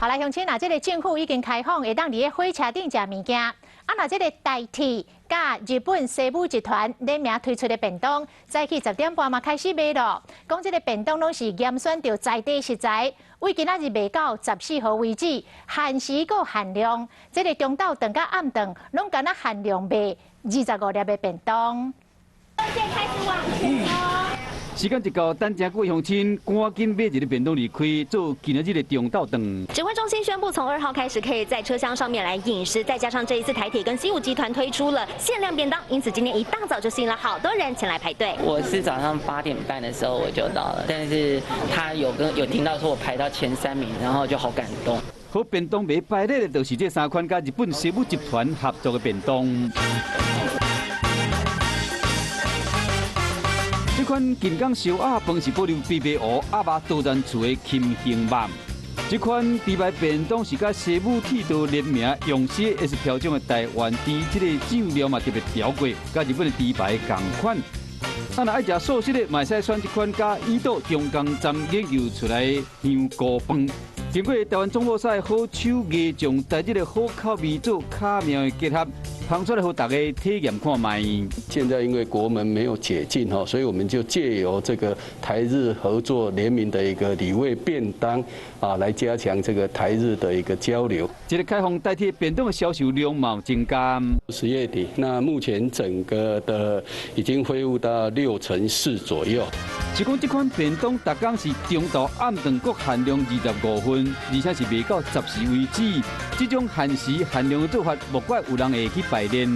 好来，乡亲啊，这个政府已经开放，会当伫个火车顶食物件。啊，那这个代替甲日本西武集团联名推出的便当，早起10点半嘛开始卖咯。讲这个便当拢是严选到在地食材，为今仔日卖到14号为止，限时搁限量。这个中昼顿甲暗顿，拢敢若限量卖25粒的便当。现在开始往前哦。时间一到，等真久的乡亲赶紧买一个便当离开，做今日的中昼顿。指挥中心宣布，从2号开始可以在车厢上面来饮食，再加上这一次台铁跟西武集团推出了限量便当，因此今天一大早就吸引了好多人前来排队。我是早上8点半的时候我就到了，但是他有听到说我排到前3名，然后就好感动。好便当卖摆咧的，就是这3款甲日本西武集团合作的便当。这款金刚烧鸭饭是保留猪白鹅、鸭肉多然厝的禽形肉。这款猪排便当是甲西武铁道联名用 CAS 标准的台湾猪，这个酱料嘛特别调过，甲日本的猪排同款。若爱食素食的，嘛会使选这款甲伊岛中江站研究出来的香菇饭。经过台湾总部赛好手艺将在地的好口味做巧妙的结合。放出来给大家体验看卖。现在因为国门没有解禁哈，所以我们就借由这个台日合作联名的一个礼味便当啊，来加强这个台日的一个交流。这个开放代替便当的销售量嘛增加。10月底，那目前整个的已经恢复到64%左右。是讲这款便当，逐工是中昼暗顿各限量25份，而且是卖到10时为止。这种限时限量的做法，莫怪有人会去排练。